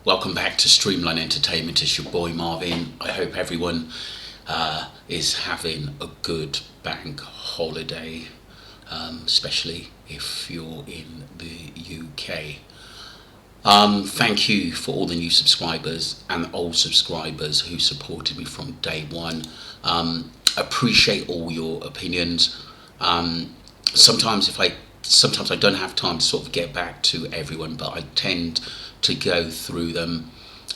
Welcome back to Streamline Entertainment. It's your boy Marvin. I hope everyone is having a good bank holiday, especially if you're in the UK. Thank you for all the new subscribers and old subscribers who supported me from day one. Appreciate all your opinions. Sometimes I don't have time to sort of get back to everyone, but I tend to go through them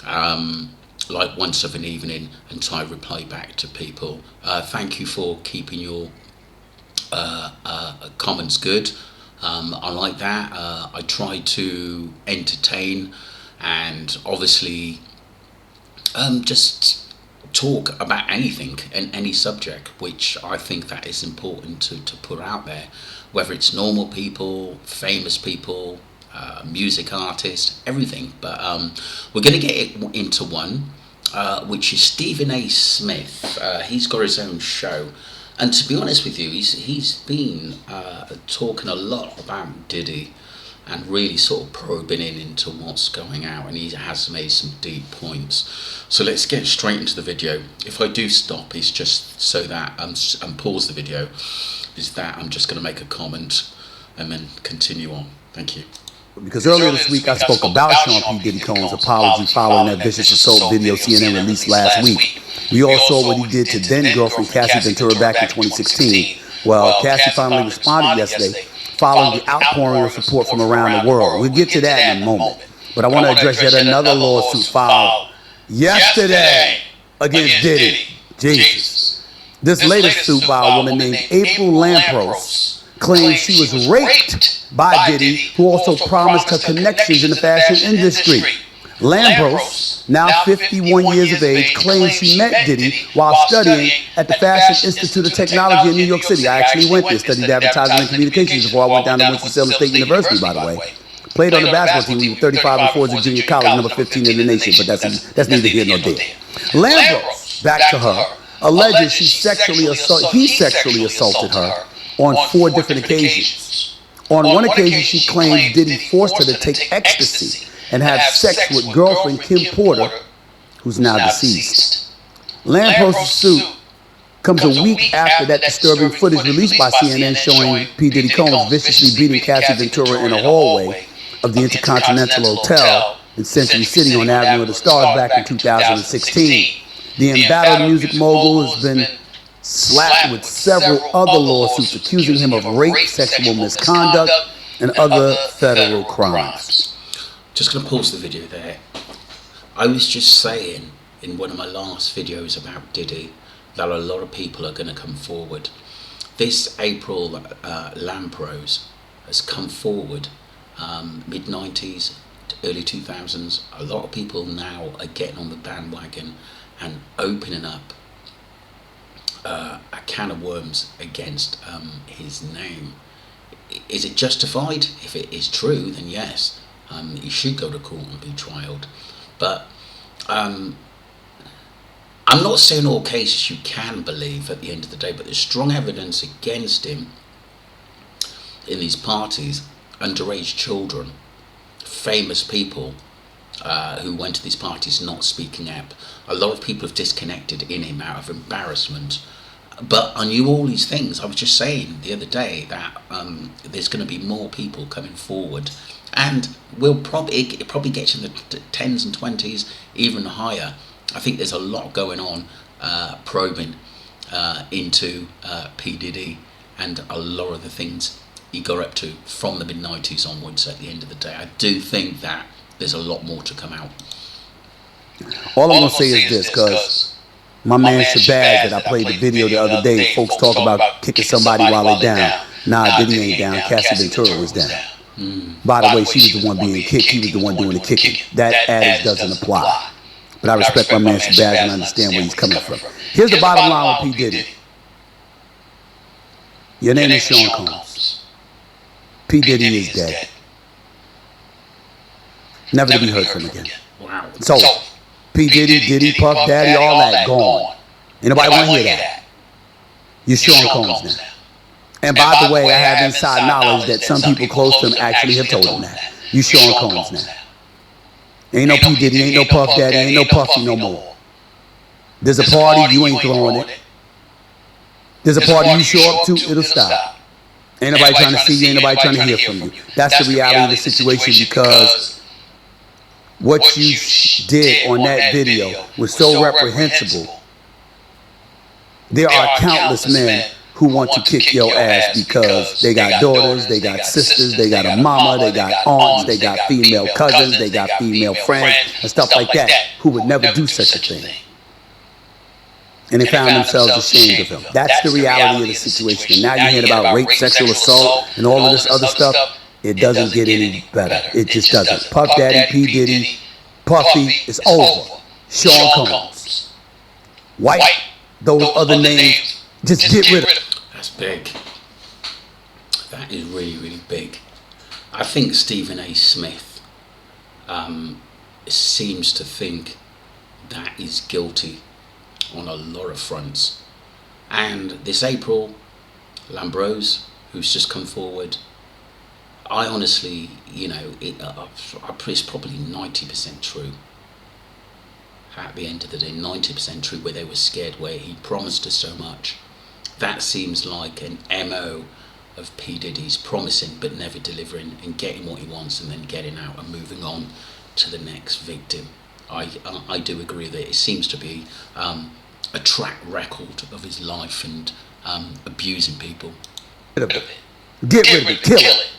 like once of an evening and try to reply back to people. Thank you for keeping your comments good. I like that. I try to entertain and obviously just talk about anything and any subject, which I think that is important to put out there, whether it's normal people, famous people, music artists, everything. But we're going to get into one, which is Stephen A. Smith. He's got his own show, and to be honest with you, he's been talking a lot about Diddy and really sort of probing into what's going out, and he has made some deep points. So let's get straight into the video. If I do stop, it's just so that and pause the video, is that I'm just going to make a comment and then continue on. Thank you. Because earlier this week I spoke about Sean P. Diddy Combs' apology following that vicious assault video CNN released last week. We all saw what he did to then-girlfriend Cassie Ventura back in 2016. Well, Cassie finally responded yesterday following the outpouring of support from around the world. We'll get to that in a moment. But I want to address yet another lawsuit filed yesterday against Diddy. Jesus. This latest suit by a woman named April Lampros claims she was raped by Diddy, who also promised her connections in the fashion industry. Lampros, now 51 years of age, claims she met Diddy while studying at the Fashion Institute of Technology in New York City. I actually went there, studied advertising and communications before I went down to Winston-Salem State University, by the way. Played on the basketball team, 35 and 4 at junior college, number 15 in the nation, but that's neither here nor there. Lampros, back to her, alleges he sexually assaulted her on 4 different occasions. On one occasion, she claims Diddy forced her to take ecstasy and have sex with girlfriend Kim Porter, who's now deceased. Lampros' suit comes a week after that disturbing footage released by CNN showing P. Diddy Combs viciously beating Cassie Ventura in a hallway of the Intercontinental Hotel in Century City on Avenue of the Stars back in 2016. The embattled music mogul has been slapped with several other lawsuits accusing him of rape, sexual misconduct, and other federal crimes. Just going to pause the video there. I was just saying in one of my last videos about Diddy that a lot of people are going to come forward. This April Lampros has come forward, mid-90s, early 2000s. A lot of people now are getting on the bandwagon and opening up a can of worms against his name. Is it justified? If it is true, then yes. He should go to court and be trialed. But I'm not saying all cases you can believe at the end of the day, but there's strong evidence against him in these parties. Underage children, famous people who went to these parties not speaking up. A lot of people have disconnected in him out of embarrassment. But I knew all these things. I was just saying the other day that there's going to be more people coming forward, and it probably gets in the 10s and 20s, even higher. I think there's a lot going on probing into p-diddy and a lot of the things he got up to from the mid-90s onwards. At the end of the day, I do think that there's a lot more to come out. All I'm going to say is this, because my man Shabazz that I played the video the other day, folks talk about kicking somebody while they're down. Nah, Diddy ain't down. Cassie Ventura was down. By the way, she was the one being kicked. He was the one doing the kicking. That adage doesn't apply. But I respect my man Shabazz and understand where he's coming from. Here's the bottom line with P. Diddy. Your name is Sean Combs. P. Diddy is dead. Never to be heard from again. So, P. Diddy, Puff Daddy, all that gone. Ain't nobody want to hear that. You're Sean Combs now. And by the way, I have inside knowledge that some people close to him actually have told him that. You Sean Combs now. Ain't no p-diddy, ain't no puff daddy, ain't no puffy no more. There's a party, you ain't throwing it. There's a party you show up to, it'll stop. Ain't nobody trying to see you, ain't nobody trying to hear from you. That's the reality of the situation, because what you did on that video was so reprehensible. There are countless men who want to kick your ass because they got daughters, they got sisters, they got a mama, they got aunts, they got female cousins, they got female friends, and stuff like that, who would never do such a thing. And they found themselves ashamed of him. That's the reality of the situation. And now you hear about rape, sexual assault, and all of this other stuff. It doesn't get any better. It just doesn't. Puff Daddy, P. Diddy, Puffy, it's over. Sean Combs. White, those other names, just get rid of them. That's big. That is really, really big. I think Stephen A. Smith seems to think that he's guilty on a lot of fronts. And this April, Lambrose, who's just come forward, I honestly, it's probably 90% true. At the end of the day, 90% true, where they were scared, where he promised us so much. That seems like an MO of P. Diddy's, promising but never delivering, and getting what he wants and then getting out and moving on to the next victim. I do agree that it seems to be a track record of his life and abusing people. Get rid of it, kill it.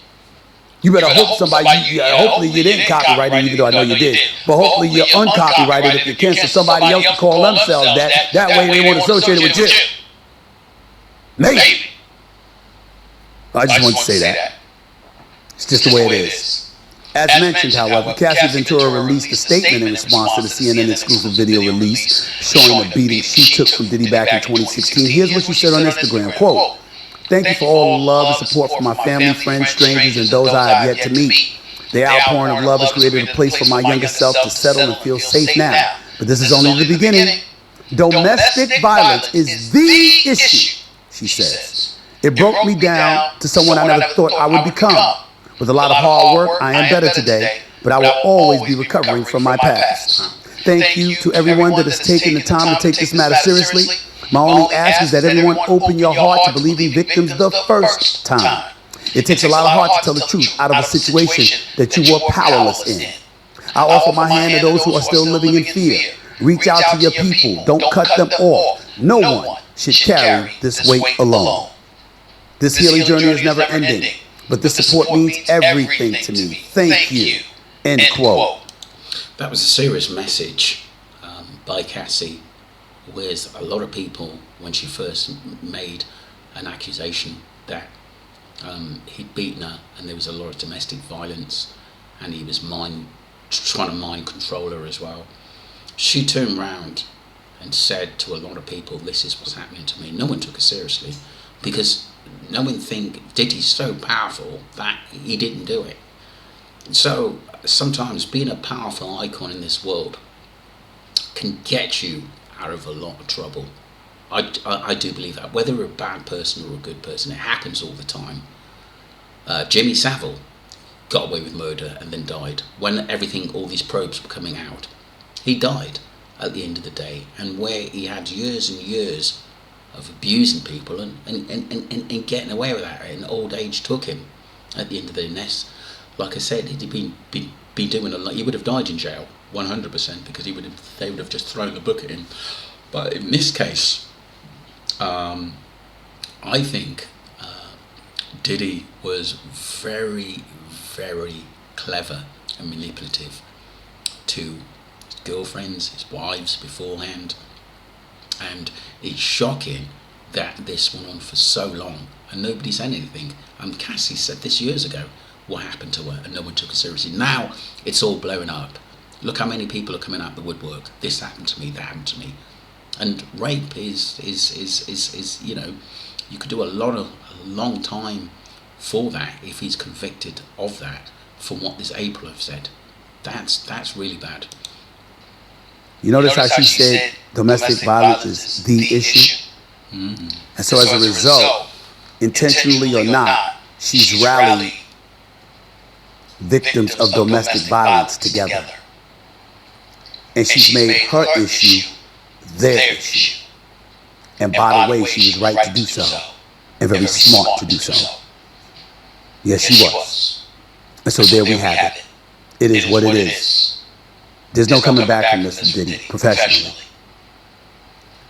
You better hope somebody, hopefully you didn't copyright it, even though I know you did. But hopefully you're uncopyrighted if you can, so somebody else can call themselves that. That way they won't associate it with you. Maybe. I just wanted to say that. It's just the way it is. As mentioned, however, Cassie Ventura released a statement in response to the CNN exclusive video release showing the beating she took from Diddy back in 2016. Here's what she said on Instagram, quote, "Thank you for all the love and support from my family, friends, strangers, and those I have yet to meet. The outpouring of love has created a place for my younger self to settle and feel safe now. But this is only the beginning. Domestic violence is the issue," she says. "It broke me down to someone I never thought I would become. With a lot of hard work, I am better today, but I will always be recovering from my past. Thank you to everyone that has taken the time to take this matter seriously. My only ask is that everyone open your heart to believing victims the first time. It takes a lot of heart to tell the truth out of a situation that you were powerless in. I offer my hand to those who are still living in fear. Reach out to your people. Don't cut them off. No one should carry this weight alone. This healing journey is never ending, but this support means everything to me. Thank you." End quote. That was a serious message by Cassie, whereas a lot of people, when she first made an accusation that he'd beaten her and there was a lot of domestic violence and he was trying to mind control her as well, she turned round and said to a lot of people, "This is what's happening to me." No one took her seriously, because no one think Diddy's so powerful that he didn't do it. So sometimes being a powerful icon in this world can get you out of a lot of trouble. I do believe that, whether you're a bad person or a good person, it happens all the time. Jimmy Savile got away with murder and then died. When all these probes were coming out, he died at the end of the day, and where he had years and years of abusing people and getting away with that, and old age took him at the end of the day. And like I said, he'd been doing a lot. He would have died in jail 100%, because they would have just thrown the book at him. But in this case, I think Diddy was very, very clever and manipulative to his girlfriends, his wives beforehand. And it's shocking that this went on for so long and nobody said anything. Cassie said this years ago, what happened to her, and no one took it seriously. Now it's all blowing up. Look how many people are coming out the woodwork. This happened to me, that happened to me. And rape is you could do a long time for that if he's convicted of that, from what this April have said. That's really bad. You notice how she said domestic violence is the issue? Mm-hmm. And so as a result, intentionally or not, she's rallied victims of domestic violence together. and she's made her issue their issue. And by the way, she was right to do so, and very smart to do so. Yes, she was. And so there we have it. It is what it is. There's no coming back from Mr. Diddy professionally.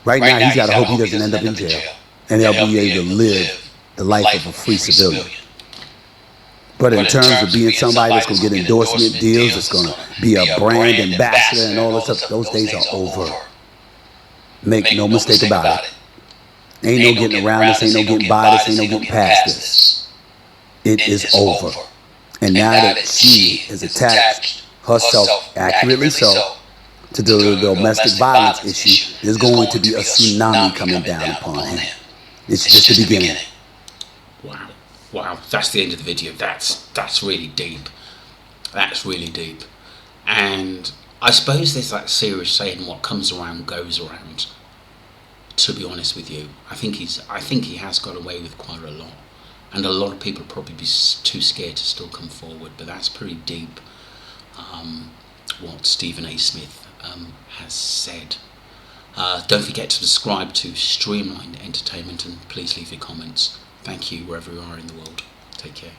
Right now, he's got to hope he doesn't end up in jail, and he'll be able to live the life of a free civilian. But in terms of being somebody that's going to get endorsement deals, that's going to be a brand ambassador and all this stuff, those days are over. Make no mistake about it. Ain't no getting around this, ain't no getting by this, ain't no getting past this. It is over. And now that she has attached herself, accurately so, to the domestic violence issue, there's going to be a tsunami coming down upon him. It's just the beginning. Wow. Wow, that's the end of the video. That's really deep. That's really deep. And I suppose there's that serious saying, what comes around goes around. To be honest with you, I think he has got away with quite a lot. And a lot of people probably be too scared to still come forward. But that's pretty deep, what Stephen A. Smith has said. Don't forget to subscribe to Streamline Entertainment, and please leave your comments. Thank you wherever you are in the world. Take care.